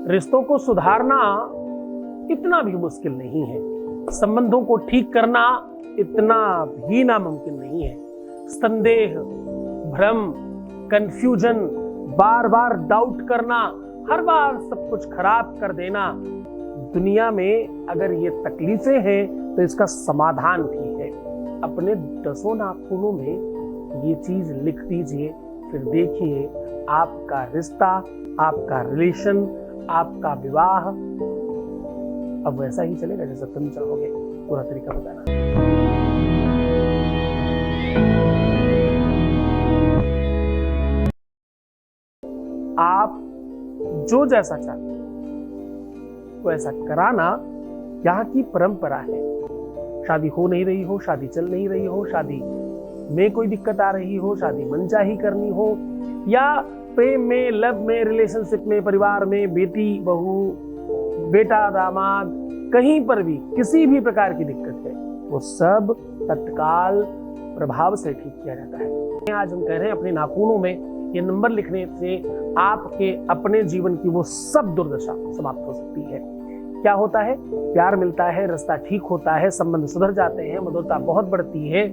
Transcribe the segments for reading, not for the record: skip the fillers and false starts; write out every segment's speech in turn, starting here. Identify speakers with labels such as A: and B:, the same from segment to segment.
A: रिश्तों को सुधारना इतना भी मुश्किल नहीं है, संबंधों को ठीक करना इतना भी नामुमकिन नहीं है। संदेह, भ्रम, कंफ्यूजन, बार बार डाउट करना, हर बार सब कुछ खराब कर देना, दुनिया में अगर ये तकलीफें हैं तो इसका समाधान भी है। अपने 10 नाखूनों में ये चीज लिख दीजिए, फिर देखिए आपका रिश्ता, आपका रिलेशन, आपका विवाह अब वैसा ही चलेगा जैसा तुम चाहोगे। पूरा तरीका बताना। आप जो जैसा चाहते तो ऐसा कराना यहाँ की परंपरा है। शादी हो नहीं रही हो, शादी चल नहीं रही हो, शादी में कोई दिक्कत आ रही हो, शादी मनचाही करनी हो, या प्रेम में, लव में, रिलेशनशिप में, परिवार में, बेटी बहू, बेटा दामाद, कहीं पर भी किसी भी प्रकार की दिक्कत है, वो सब तत्काल प्रभाव से ठीक किया जाता है। आज हम कह रहे हैं अपने नाखूनों में ये नंबर लिखने से आपके अपने जीवन की वो सब दुर्दशा समाप्त हो सकती है। क्या होता है? प्यार मिलता है, रास्ता ठीक होता है, संबंध सुधर जाते हैं, मधुरता बहुत बढ़ती है,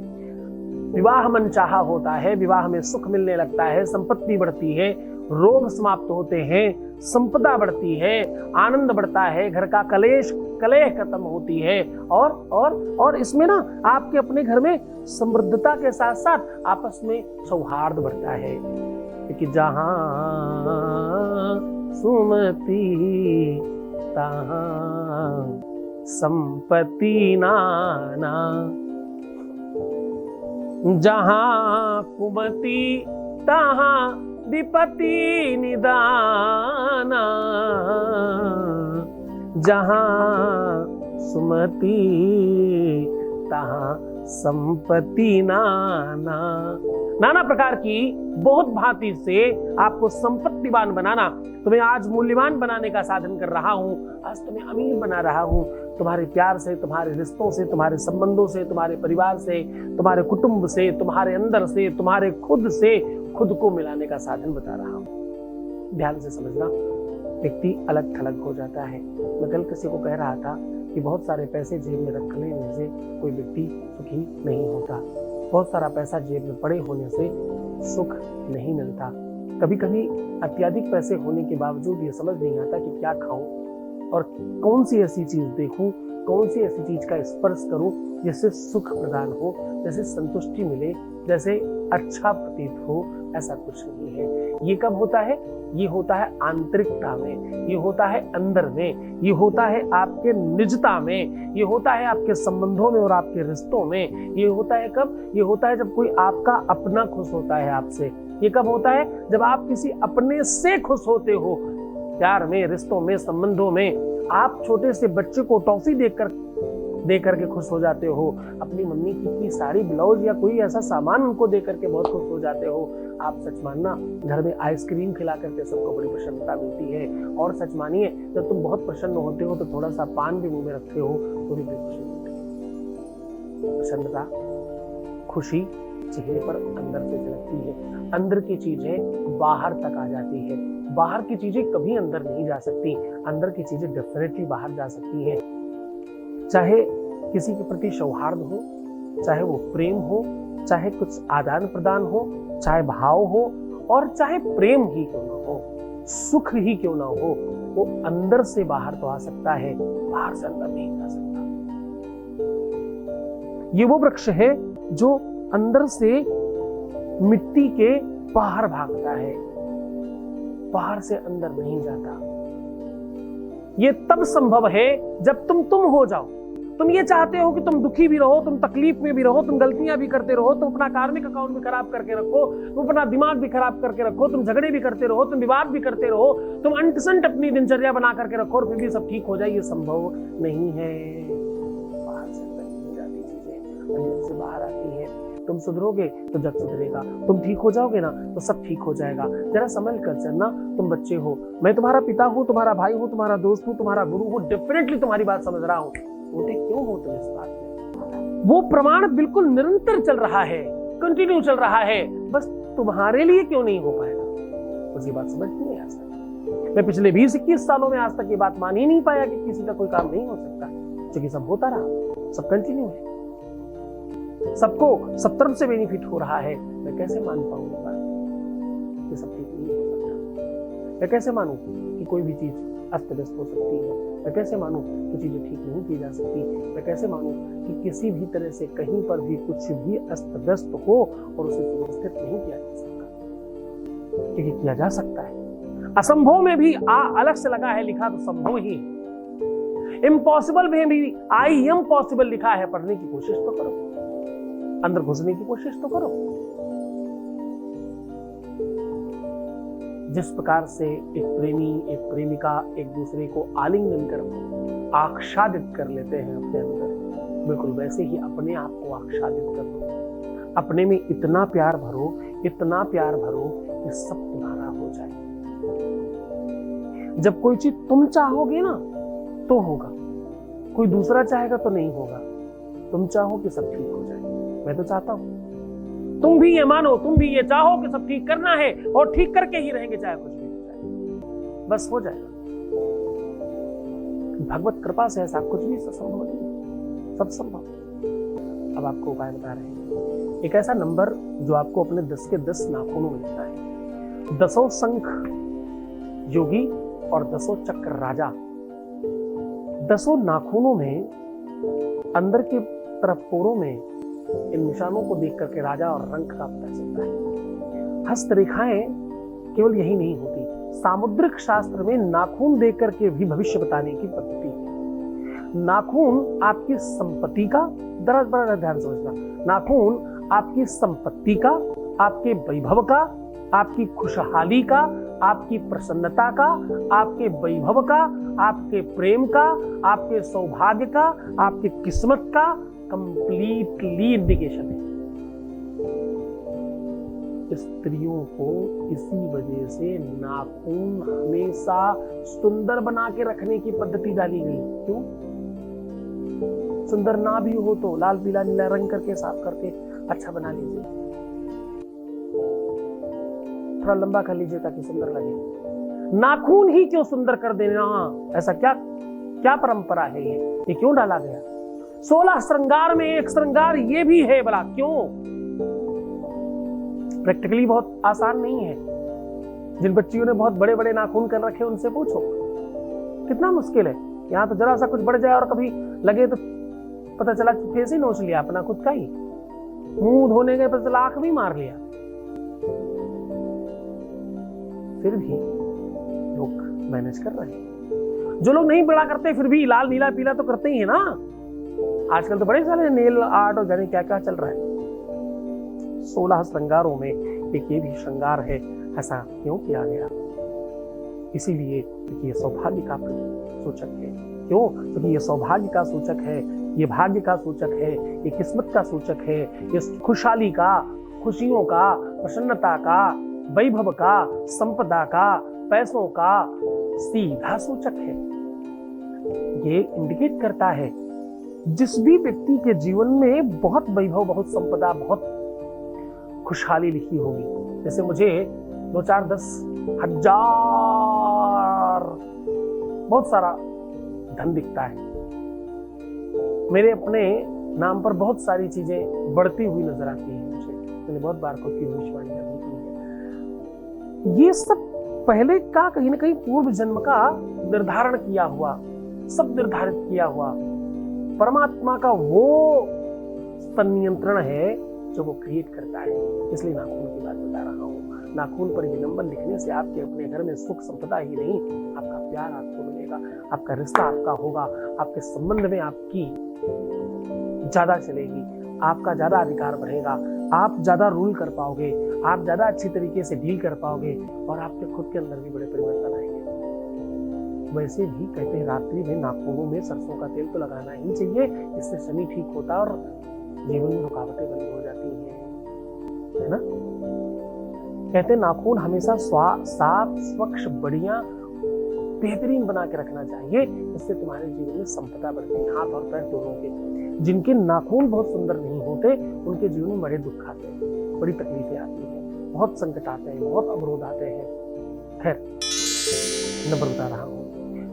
A: विवाह मनचाहा होता है, विवाह में सुख मिलने लगता है, संपत्ति बढ़ती है, रोग समाप्त होते हैं, संपदा बढ़ती है, आनंद बढ़ता है, घर का कलेह खत्म होती है, और इसमें ना आपके अपने घर में समृद्धता के साथ साथ आपस में सौहार्द बढ़ता है। क्योंकि जहां सुमति तहां संपत्ति नाना, जहां कुमति तहां विपत्ति निदाना, जहां सुमति तहां संपत्ति नाना। नाना प्रकार की बहुत भांति से आपको संपत्तिवान बनाना, तुम्हें आज मूल्यवान बनाने का साधन कर रहा हूं, आज तुम्हें अमीर बना रहा हूं, तुम्हारे प्यार से, तुम्हारे रिश्तों से, तुम्हारे संबंधों से, तुम्हारे परिवार से, तुम्हारे कुटुंब से, तुम्हारे अंदर से, तुम्हारे खुद से खुद को मिलाने का साधन बता रहा हूं। ध्यान से समझना, व्यक्ति अलग थलग हो जाता है। मैं कल किसी को कह रहा था कि बहुत सारे पैसे जेब में रख लेने से कोई व्यक्ति सुखी नहीं होता, बहुत सारा पैसा जेब में पड़े होने से सुख नहीं मिलता। कभी कभी अत्यधिक पैसे होने के बावजूद ये समझ नहीं आता कि क्या खाऊं और कौन सी ऐसी चीज देखूं, कौन सी ऐसी चीज का स्पर्श करूं जिससे सुख प्रदान हो, जैसे संतुष्टि मिले, जैसे अच्छा प्रतीत हो। ऐसा कुछ नहीं है। ये कब होता है? ये होता है आंतरिकता में, ये होता है अंदर में, ये होता है आपके निजता में, ये होता है आपके संबंधों में और आपके रिश्तों में। ये होता है कब? ये होता है जब कोई आपका अपना खुश होता है आपसे। ये कब होता है? जब आप किसी अपने से खुश होते हो। प्यार में, रिश्तों में, संबंधों में आप छोटे से बच्चे को टॉफी दे करके खुश हो जाते हो, अपनी मम्मी की साड़ी, ब्लाउज या कोई ऐसा सामान उनको दे करके बहुत खुश हो जाते हो। आप सच मानना, घर में आइसक्रीम खिला करके सबको बड़ी प्रसन्नता मिलती है। और सच मानिए, जब तुम बहुत प्रसन्न होते हो तो थोड़ा सा पान भी मुंह में रखते हो तो भी खुशी मिलती है। प्रसन्नता, खुशी चेहरे पर अंदर से झलकती है। अंदर की चीजें बाहर तक आ जाती है, बाहर की चीजें कभी अंदर नहीं जा सकती, अंदर की चीजें डेफिनेटली बाहर जा सकती है। चाहे किसी के प्रति सौहार्द हो, चाहे वो प्रेम हो, चाहे कुछ आदान प्रदान हो, चाहे भाव हो, और चाहे प्रेम ही क्यों ना हो, सुख ही क्यों ना हो, वो अंदर से बाहर तो आ सकता है, बाहर से अंदर नहीं जा सकता। ये वो वृक्ष है जो अंदर से मिट्टी के बाहर भागता है, बाहर से अंदर नहीं जाता। ये तब संभव है जब तुम हो जाओ। तुम ये चाहते हो कि तुम दुखी भी रहो, तुम तकलीफ में भी रहो, तुम गलतियां भी करते रहो, तुम अपना कार्मिक अकाउंट भी खराब करके रखो, तुम अपना दिमाग भी खराब करके रखो, तुम झगड़े भी करते रहो, तुम विवाद भी करते रहो, तुम अंटसंट अपनी दिनचर्या बना करके रखो और फिर भी सब ठीक हो जाए। ये संभव नहीं है। बाहर से अंदर नहीं जाती चीजें, अंदर से बाहर आती है। तुम सुधरोगे तो जग सुधरेगा, तुम ठीक हो जाओगे ना तो सब ठीक हो जाएगा। जरा समझ कर चलना, तुम बच्चे हो, मैं तुम्हारा पिता हूँ, तुम्हारा भाई हूँ, तुम्हारा दोस्त हूँ, तुम्हारा गुरु हूँ, डेफिनेटली तुम्हारी बात समझ रहा हूँ। छोटे क्यों हो तुम इस बात में? वो प्रमाण बिल्कुल निरंतर चल रहा है, कंटिन्यू चल रहा है, बस तुम्हारे लिए क्यों नहीं हो पाएगा? मुझे बात समझ नहीं आ सकती। मैं पिछले 20-21 सालों में आज तक ये बात मान ही नहीं पाया कि किसी का कोई काम नहीं हो सकता, क्योंकि सब होता रहा, सब कंटिन्यू है, सबको सब तरफ से बेनिफिट हो रहा है। मैं कैसे मान पाऊंगा कि सब ठीक नहीं हो सकता? मैं कैसे मानूं कि कोई भी चीज अस्त व्यस्त हो सकती है? मैं कैसे मानूं कि चीजें ठीक नहीं की जा सकती? मैं कैसे मानूं कि किसी भी तरह से कहीं पर भी कुछ भी अस्त व्यस्त हो और उसे सुव्यवस्थित नहीं किया जा सकता? क्योंकि किया जा सकता है। असंभव में भी आ अलग से लगा है लिखा तो संभव ही है। इम्पॉसिबल में भी आई एम पॉसिबल लिखा है। पढ़ने की कोशिश तो करो, अंदर घुसने की कोशिश तो करो। जिस प्रकार से एक प्रेमी एक प्रेमिका एक दूसरे को आलिंगन कर आच्छादित कर लेते हैं अपने अंदर, बिल्कुल वैसे ही अपने आप को आच्छादित कर लो। अपने में इतना प्यार भरो, इतना प्यार भरो कि सब तुम्हारा हो जाए। जब कोई चीज तुम चाहोगे ना तो होगा, कोई दूसरा चाहेगा तो नहीं होगा। तुम चाहो कि सब ठीक हो जाए, मैं तो चाहता हूं। तुम भी ये मानो, तुम भी ये चाहो कि सब ठीक करना है और ठीक करके ही रहेंगे, चाहे कुछ भी हो जाए, बस हो जाएगा। भगवत कृपा से ऐसा कुछ भी संभव नहीं है, सब संभव। अब आपको उपाय बता रहे हैं। एक ऐसा नंबर जो आपको अपने 10 के 10 नाखूनों में लिखना है। 10 शंख योगी और 10 चक्र राजा। 10 नाखूनों में अंदर की तरफ पोरों में इन निशानों को देख करके राजा और रंग का पता चलता है। हस्तरेखाएं केवल यही नहीं होती, सामुद्रिक शास्त्र में नाखून देख करके भी भविष्य बताने की पद्धति है। नाखून आपकी संपत्ति का, बड़ा ध्यान समझना, नाखून आपकी संपत्ति का, आपके वैभव का, आपकी खुशहाली का, आपकी प्रसन्नता का, आपके वैभव का, आपके प्रेम का, आपके सौभाग्य का, आपकी किस्मत का कंप्लीटली इंडिकेशन है। स्त्रियों को इसी वजह से नाखून हमेशा सुंदर बना के रखने की पद्धति डाली गई। क्यों? सुंदर ना भी हो तो लाल पीला नीला रंग करके साफ करके अच्छा बना लीजिए, थोड़ा लंबा कर लीजिए ताकि सुंदर लगे। नाखून ही क्यों सुंदर कर देना? ऐसा क्या क्या परंपरा है? ये क्यों डाला गया? 16 श्रृंगार में एक श्रृंगार ये भी है, भला क्यों? प्रैक्टिकली बहुत आसान नहीं है। जिन बच्चियों ने बहुत बड़े बड़े नाखून कर रखे उनसे पूछो, कितना मुश्किल है। यहाँ तो जरा सा कुछ बढ़ जाए और कभी लगे तो पता चला कि फेस ही नोच लिया अपना खुद का ही, मुंह धोने गए पता चला आंख भी मार लिया। फिर भी लोग मैनेज कर रहे हैं। जो लोग नहीं बड़ा करते फिर भी लाल नीला पीला तो करते ही है ना। आजकल तो बड़े सारे नेल आर्ट और जाने क्या क्या चल रहा है। 16 श्रृंगारों में एक ये भी श्रृंगार है। ऐसा क्यों किया गया? इसीलिए क्योंकि ये सौभाग्य का सूचक है। क्यों? क्योंकि ये सौभाग्य का सूचक है, ये भाग्य का सूचक है, ये किस्मत का सूचक है, ये खुशहाली का, खुशियों का, प्रसन्नता का, वैभव का, संपदा का, पैसों का सीधा सूचक है। ये इंडिकेट करता है जिस भी व्यक्ति के जीवन में बहुत वैभव, बहुत संपदा, बहुत खुशहाली लिखी होगी। जैसे मुझे 2, 4, 10 हजार बहुत सारा धन दिखता है, मेरे अपने नाम पर बहुत सारी चीजें बढ़ती हुई नजर आती हैं मुझे। मैंने बहुत बार खुद की भविष्यवाणियां भी की है। ये सब पहले का कहीं ना कहीं पूर्व जन्म का निर्धारण किया हुआ, सब निर्धारित किया हुआ परमात्मा का वो संनियंत्रण है जो वो क्रिएट करता है। इसलिए नाखून की बात बता रहा हूँ। नाखून पर ये नंबर लिखने से आपके अपने घर में सुख संपदा ही नहीं, आपका प्यार आपको मिलेगा, आपका रिश्ता आपका होगा, आपके संबंध में आपकी ज्यादा चलेगी, आपका ज्यादा अधिकार बढ़ेगा, आप ज्यादा रूल कर पाओगे, आप ज्यादा अच्छी तरीके से डील कर पाओगे और आपके खुद के अंदर भी बड़े परिवर्तन आएंगे। वैसे भी कहते हैं रात्रि में नाखूनों में सरसों का तेल तो लगाना ही चाहिए, इससे शनि ठीक होता है और जीवन में रुकावटें बंद हो जाती है ना। कहते हैं नाखून हमेशा साफ, स्वच्छ, बढ़िया, बेहतरीन बना के रखना चाहिए, इससे तुम्हारे जीवन में संपदा बढ़ती है। हाथ और पैर दोनों के। जिनके नाखून बहुत सुंदर नहीं होते उनके जीवन में बड़े दुख आते हैं, बड़ी तकलीफें आती हैं, बहुत संकट आते हैं, बहुत अवरोध आते हैं। खैर, नंबर बता रहा हूँ।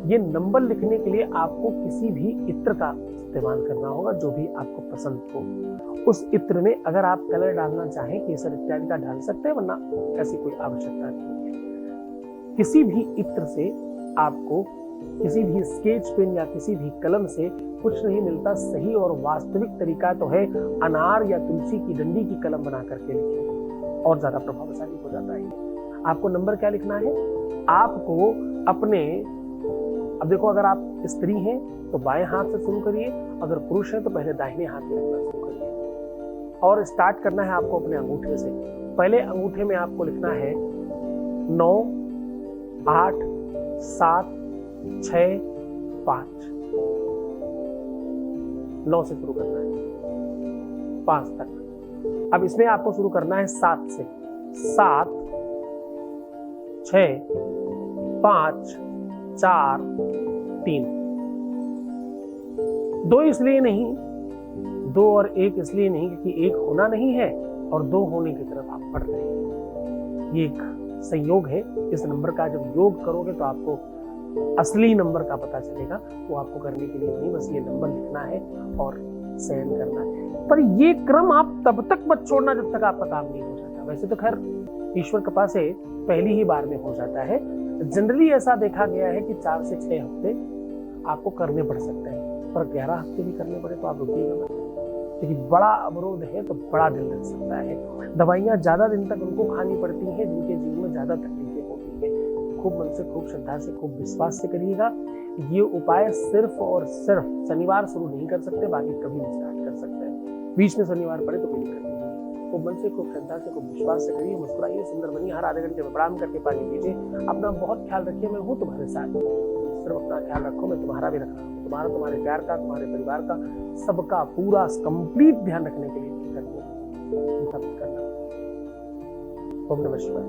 A: ये नंबर लिखने के लिए आपको किसी भी इत्र का इस्तेमाल करना होगा जो भी आपको पसंद हो। उस इत्र में अगर आप कलर डालना चाहें केसर इत्यादि का डाल सकते हैं, वरना ऐसी कोई आवश्यकता नहीं है। किसी भी इत्र से आपको किसी भी स्केच पेन या किसी भी कलम से कुछ नहीं मिलता। सही और वास्तविक तरीका तो है अनार या तुलसी की डंडी की कलम बना करके लिखें, और ज्यादा प्रभावशाली हो जाता है। आपको नंबर क्या लिखना है? आपको अपने, अब देखो, अगर आप स्त्री हैं तो बाएं हाथ से शुरू करिए, अगर पुरुष हैं तो पहले दाहिने हाथ में लिखना शुरू करिए। और स्टार्ट करना है आपको अपने अंगूठे से। पहले अंगूठे में आपको लिखना है 9, 8, 7, 6, 5। 9 से शुरू करना है 5 तक। अब इसमें आपको शुरू करना है 7 से। 7, 6, 5, 4, 3। 2 इसलिए नहीं, 2 और 1 इसलिए नहीं क्योंकि 1 होना नहीं है और 2 होने की तरफ आप बढ़ रहे हैं। ये एक संयोग है। इस नंबर का जब योग करोगे तो आपको असली नंबर का पता चलेगा। वो आपको करने के लिए नहीं, बस ये नंबर लिखना है और सहन करना है। पर ये क्रम आप तब तक मत छोड़ना जब तक आपका काम नहीं हो जाता। वैसे तो खैर ईश्वर कृपा से पहली ही बार में हो जाता है। जनरली ऐसा देखा गया है कि 4 से 6 हफ्ते आपको करने पड़ सकते हैं, पर 11 हफ्ते भी करने पड़े तो आप रुकिएगा मत, क्योंकि बड़ा अवरोध है तो बड़ा दिन लग सकता है। दवाइयां ज्यादा दिन तक उनको खानी पड़ती हैं जिनके जीवन में ज्यादा तकलीफें होती है। खूब मन से, खूब श्रद्धा से, खूब विश्वास से करिएगा। ये उपाय सिर्फ और सिर्फ शनिवार शुरू नहीं कर सकते, बाकी कभी भी स्टार्ट कर सकते हैं। बीच में शनिवार पड़े तो कोई दिक्कत नहीं है। खूब मन से, खूब श्रद्धा से, खूब विश्वास से करिए। मुस्कुराइए, सुंदर बनिए। हर आधे घंटे में प्रणाम करके पानी पीजिए। अपना बहुत ख्याल रखिए। मैं हूँ तुम्हारे साथ। सिर्फ अपना ख्याल रखो, मैं तुम्हारा भी रख रहा हूँ। तुम्हारा, तुम्हारे प्यार का, तुम्हारे परिवार का, सबका पूरा कंप्लीट ध्यान रखने के लिए करना। ओम नमः शिवाय।